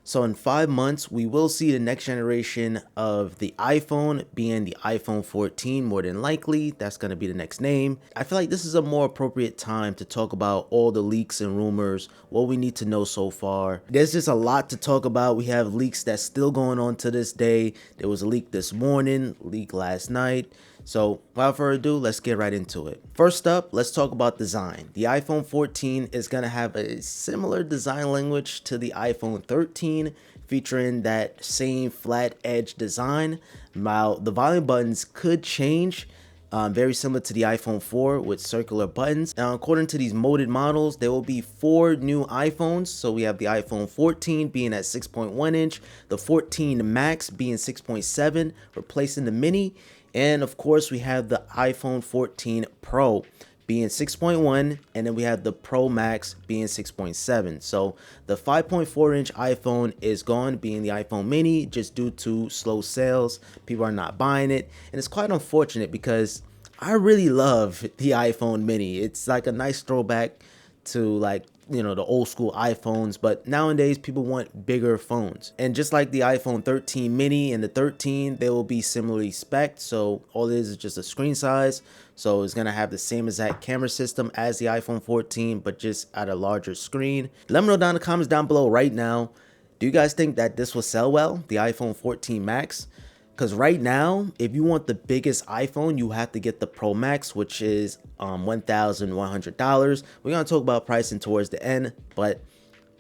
So in 5 months, we will see the next generation of the iPhone being the iPhone 14, more than likely. That's going to be the next name. I feel like this is a more appropriate time to talk about all the leaks and rumors, what we need to know so far. There's just a lot to talk about. We have leaks that's still going on to this day. There was a leak this morning, leak last night. So without further ado, let's get right into it. First up, let's talk about design. The iPhone 14 is going to have a similar design language to the iPhone 13, featuring that same flat edge design. While the volume buttons could change, very similar to the iPhone 4 with circular buttons. Now, according to these modded models, there will be 4 new iPhones. So we have the iPhone 14 being at 6.1 inch, the 14 Max being 6.7, replacing the mini. And of course, we have the iPhone 14 Pro being 6.1, and then we have the Pro Max being 6.7. So the 5.4 inch iPhone is gone, being the iPhone mini, just due to slow sales. People are not buying it, and it's quite unfortunate because I really love the iPhone mini. It's like a nice throwback to, like, you know, the old school iPhones, but nowadays people want bigger phones. And just like the iPhone 13 mini and the 13, they will be similarly spec'd. So all it is just a screen size. So it's gonna have the same exact camera system as the iPhone 14, but just at a larger screen. Let me know down in the comments down below right now, do you guys think that this will sell well, the iPhone 14 Max? Because right now, if you want the biggest iPhone, you have to get the Pro Max, which is $1,100. We're going to talk about pricing towards the end, but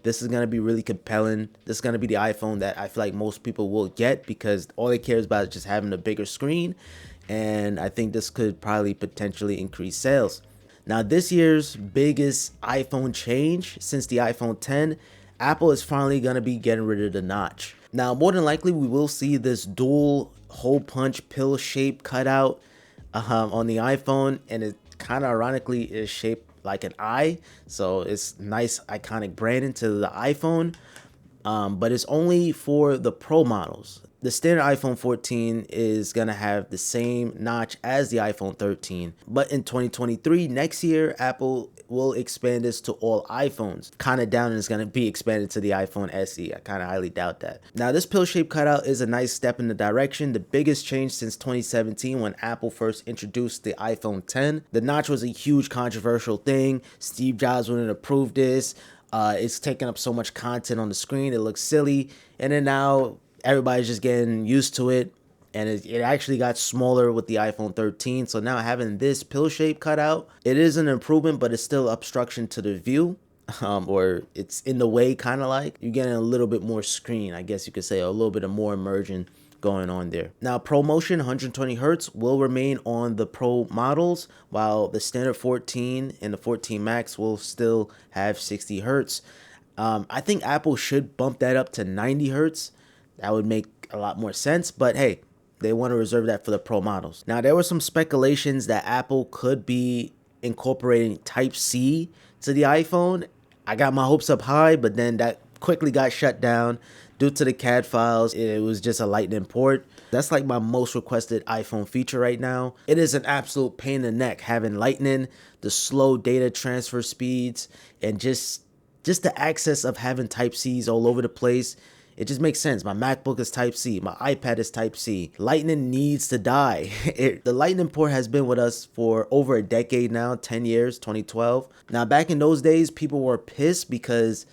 this is going to be really compelling. This is going to be the iPhone that I feel like most people will get because all they care about is just having a bigger screen. And I think this could probably potentially increase sales. Now, this year's biggest iPhone change since the iPhone 10, Apple is finally going to be getting rid of the notch. Now, more than likely, we will see this dual hole punch pill shape cutout on the iPhone, and it kind of ironically is shaped like an eye. So it's nice, iconic branding to the iPhone, but it's only for the Pro models. The standard iPhone 14 is going to have the same notch as the iPhone 13. But in 2023, next year, Apple will expand this to all iPhones. Kind of down and it's going to be expanded to the iPhone SE. I kind of highly doubt that. Now, this pill-shaped cutout is a nice step in the direction. The biggest change since 2017 when Apple first introduced the iPhone 10. The notch was a huge controversial thing. Steve Jobs wouldn't approve this. It's taking up so much content on the screen. It looks silly. And then now everybody's just getting used to it, and it actually got smaller with the iPhone 13. So now having this pill shape cutout, it is an improvement, but it's still obstruction to the view, or it's in the way, kind of like you're getting a little bit more screen, I guess you could say, a little bit of more immersion going on there. Now, ProMotion 120 Hertz will remain on the Pro models, while the standard 14 and the 14 Max will still have 60 Hertz. I think Apple should bump that up to 90 Hertz. That would make a lot more sense, but hey, they want to reserve that for the Pro models. Now, there were some speculations that Apple could be incorporating Type-C to the iPhone. I got my hopes up high, but then that quickly got shut down due to the CAD files. It was just a Lightning port. That's like my most requested iPhone feature right now. It is an absolute pain in the neck having Lightning, the slow data transfer speeds, and just the access of having Type-Cs all over the place. It just makes sense. My MacBook is Type-C. My iPad is Type-C. Lightning needs to die. The Lightning port has been with us for over a decade now, 10 years, 2012. Now, back in those days, people were pissed because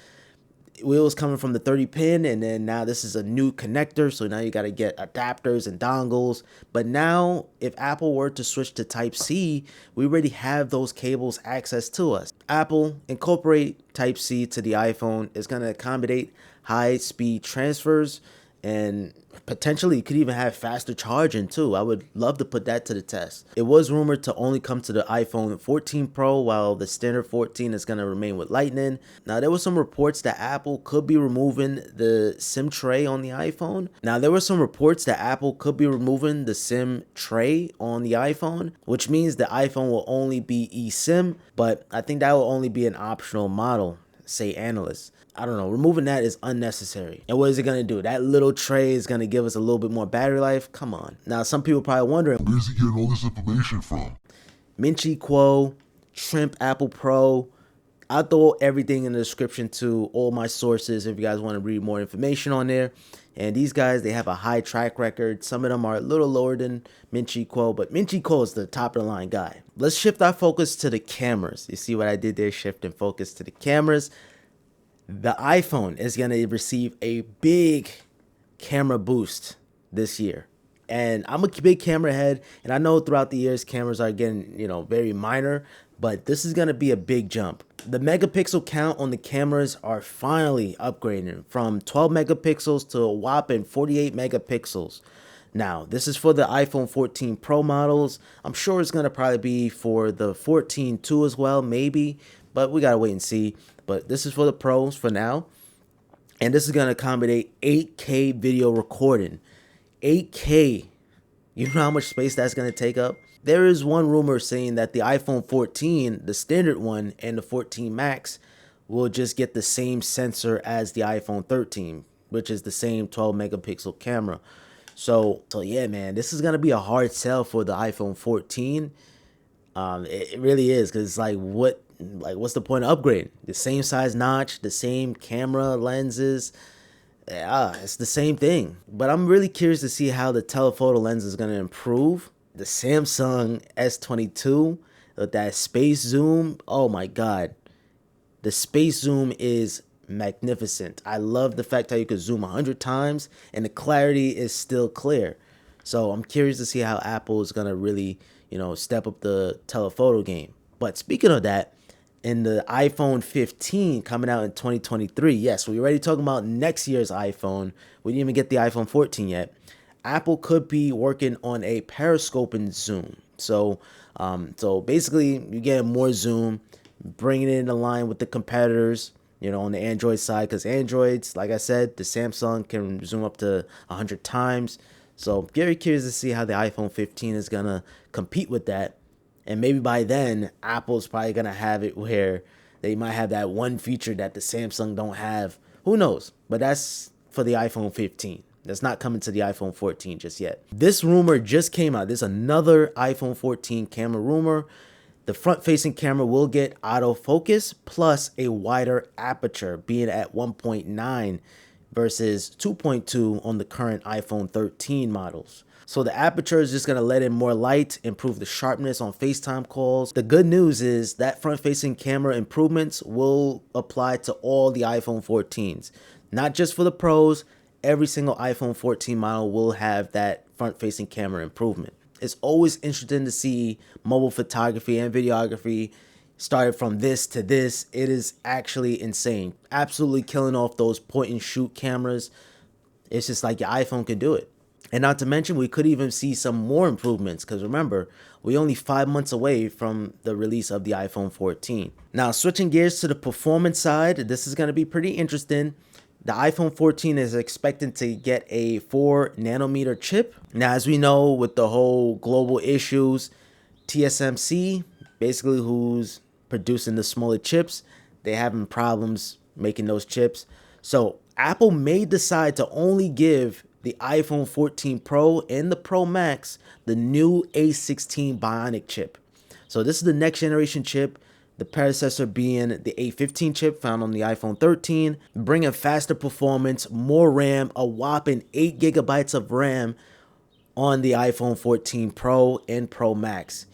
it was coming from the 30 pin, and then now this is a new connector, so now you got to get adapters and dongles. But now, if Apple were to switch to Type-C, we already have those cables access to us. Apple, incorporate Type-C to the iPhone. Is going to accommodate high-speed transfers, and potentially could even have faster charging too. I would love to put that to the test. It was rumored to only come to the iPhone 14 Pro, while the standard 14 is going to remain with Lightning. Now, there were some reports that Apple could be removing the SIM tray on the iPhone. Which means the iPhone will only be eSIM, but I think that will only be an optional model, say analysts. I don't know, removing that is unnecessary. And what is it going to do? That little tray is going to give us a little bit more battery life? Come on. Now, some people probably wondering, where's he getting all this information from? Minchi Quo, Shrimp Apple Pro. I'll throw everything in the description to all my sources if you guys want to read more information on there. And these guys, they have a high track record. Some of them are a little lower than Min Chi Kuo, but Min Chi Kuo is the top of the line guy. Let's shift our focus to the cameras. You see what I did there? Shifting focus to the cameras. The iPhone is going to receive a big camera boost this year. And I'm a big camera head, and I know throughout the years cameras are getting, very minor, but this is going to be a big jump. The megapixel count on the cameras are finally upgrading from 12 megapixels to a whopping 48 megapixels. Now, this is for the iPhone 14 Pro models. I'm sure it's going to probably be for the 14 too as well, maybe, but we got to wait and see. But this is for the Pros for now. And this is going to accommodate 8K video recording. 8K. You know how much space that's going to take up? There is one rumor saying that the iPhone 14, the standard one, and the 14 Max will just get the same sensor as the iPhone 13, which is the same 12 megapixel camera. So yeah, man, this is going to be a hard sell for the iPhone 14. It really is, because it's what's the point of upgrading? The same size notch, the same camera lenses. Yeah, it's the same thing. But I'm really curious to see how the telephoto lens is going to improve. The Samsung S22 with that space zoom. Oh my God. The space zoom is magnificent. I love the fact how you could zoom 100 times and the clarity is still clear. So I'm curious to see how Apple is going to really, step up the telephoto game. But speaking of that, in the iPhone 15 coming out in 2023, yes, we're already talking about next year's iPhone. We didn't even get the iPhone 14 yet. Apple could be working on a periscoping zoom. So basically, you're getting more zoom, bringing it in line with the competitors, on the Android side, because Androids, like I said, the Samsung can zoom up to 100 times. So very curious to see how the iPhone 15 is going to compete with that. And maybe by then, Apple's probably going to have it where they might have that one feature that the Samsung don't have. Who knows? But that's for the iPhone 15. That's not coming to the iPhone 14 just yet. This rumor just came out. There's another iPhone 14 camera rumor. The front-facing camera will get autofocus plus a wider aperture, being at 1.9 versus 2.2 on the current iPhone 13 models. So the aperture is just going to let in more light, improve the sharpness on FaceTime calls. The good news is that front-facing camera improvements will apply to all the iPhone 14s. Not just for the Pros, every single iPhone 14 model will have that front-facing camera improvement. It's always interesting to see mobile photography and videography started from this to this. It is actually insane. Absolutely killing off those point-and-shoot cameras. It's just like your iPhone can do it. And not to mention, we could even see some more improvements, because remember, we're only 5 months away from the release of the iPhone 14. Now, switching gears to the performance side, this is going to be pretty interesting. The iPhone 14 is expecting to get a 4 nanometer chip. Now, as we know, with the whole global issues, TSMC, basically who's producing the smaller chips, they're having problems making those chips. So Apple may decide to only give the iPhone 14 Pro and the Pro Max the new A16 Bionic chip. So this is the next generation chip, the predecessor being the A15 chip found on the iPhone 13, bringing faster performance, more RAM, a whopping 8 gigabytes of RAM on the iPhone 14 Pro and Pro Max.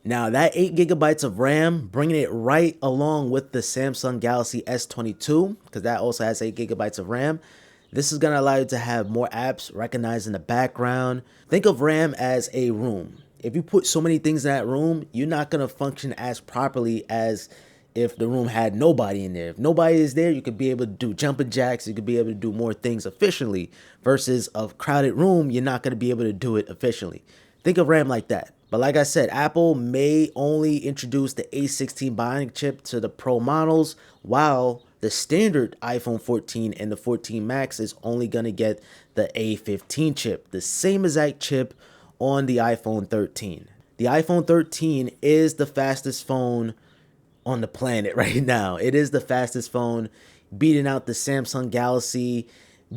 Now that 8 gigabytes of RAM, bringing it right along with the Samsung Galaxy S22, because that also has 8 gigabytes of RAM. This is going to allow you to have more apps recognized in the background. Think of RAM as a room. If you put so many things in that room, you're not going to function as properly as if the room had nobody in there. If nobody is there, you could be able to do jumping jacks. You could be able to do more things efficiently. Versus a crowded room, you're not going to be able to do it efficiently. Think of RAM like that. But like I said, Apple may only introduce the A16 Bionic chip to the Pro models, while the standard iPhone 14 and the 14 Max is only going to get the A15 chip, the same exact chip on the iPhone 13. The iPhone 13 is the fastest phone on the planet right now. It is the fastest phone, beating out the Samsung Galaxy,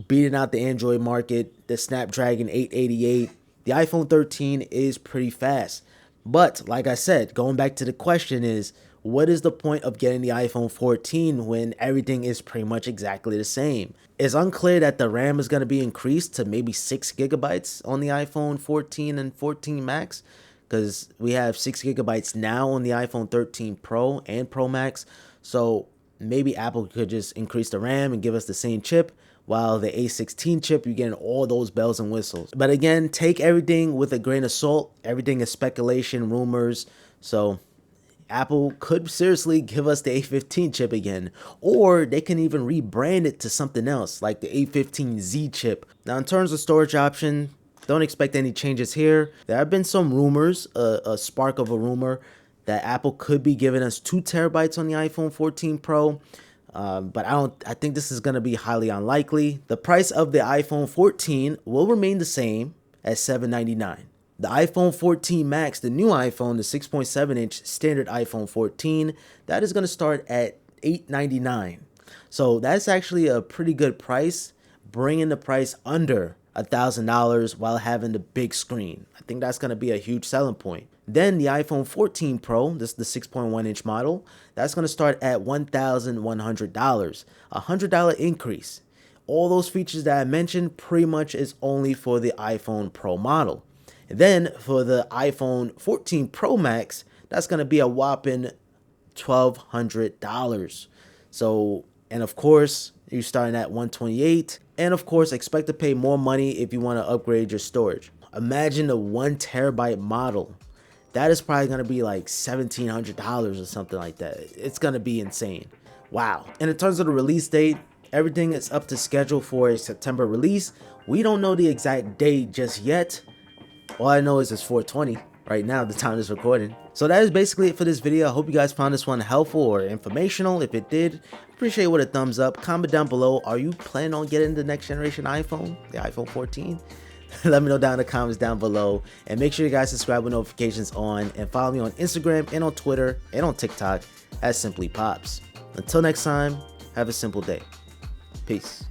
beating out the Android market, the Snapdragon 888. The iPhone 13 is pretty fast. But like I said, going back to the question is, what is the point of getting the iPhone 14 when everything is pretty much exactly the same? It's unclear that the RAM is going to be increased to maybe 6 gigabytes on the iPhone 14 and 14 Max, because we have 6 gigabytes now on the iPhone 13 Pro and Pro Max. So maybe Apple could just increase the RAM and give us the same chip, while the A16 chip, you're getting all those bells and whistles. But again, take everything with a grain of salt. Everything is speculation, rumors. So Apple could seriously give us the A15 chip again, or they can even rebrand it to something else like the A15Z chip. Now, in terms of storage option, don't expect any changes here. There have been some rumors, a spark of a rumor, that Apple could be giving us 2 terabytes on the iPhone 14 Pro. But I think this is going to be highly unlikely. The price of the iPhone 14 will remain the same at $799. The iPhone 14 Max, the new iPhone, the 6.7-inch standard iPhone 14, that is going to start at $899. So that's actually a pretty good price, bringing the price under $1,000 while having the big screen. I think that's going to be a huge selling point. Then the iPhone 14 Pro, this is the 6.1-inch model, that's going to start at $1,100, a $100 increase. All those features that I mentioned pretty much is only for the iPhone Pro model. And then for the iPhone 14 Pro Max, that's going to be a whopping $1,200. So, and of course, you're starting at $128. And of course, expect to pay more money if you want to upgrade your storage. Imagine the 1 terabyte model. That is probably going to be like $1,700 or something like that. It's going to be insane. Wow. And in terms of the release date, everything is up to schedule for a September release. We don't know the exact date just yet. All I know is it's 420 right now, the time of this recording. So that is basically it for this video. I hope you guys found this one helpful or informational. If it did, appreciate it with a thumbs up. Comment down below, are you planning on getting the next generation iPhone, the iPhone 14? Let me know down in the comments down below. And make sure you guys subscribe with notifications on, and follow me on Instagram and on Twitter and on TikTok at Simplypops. Until next time, have a simple day. Peace.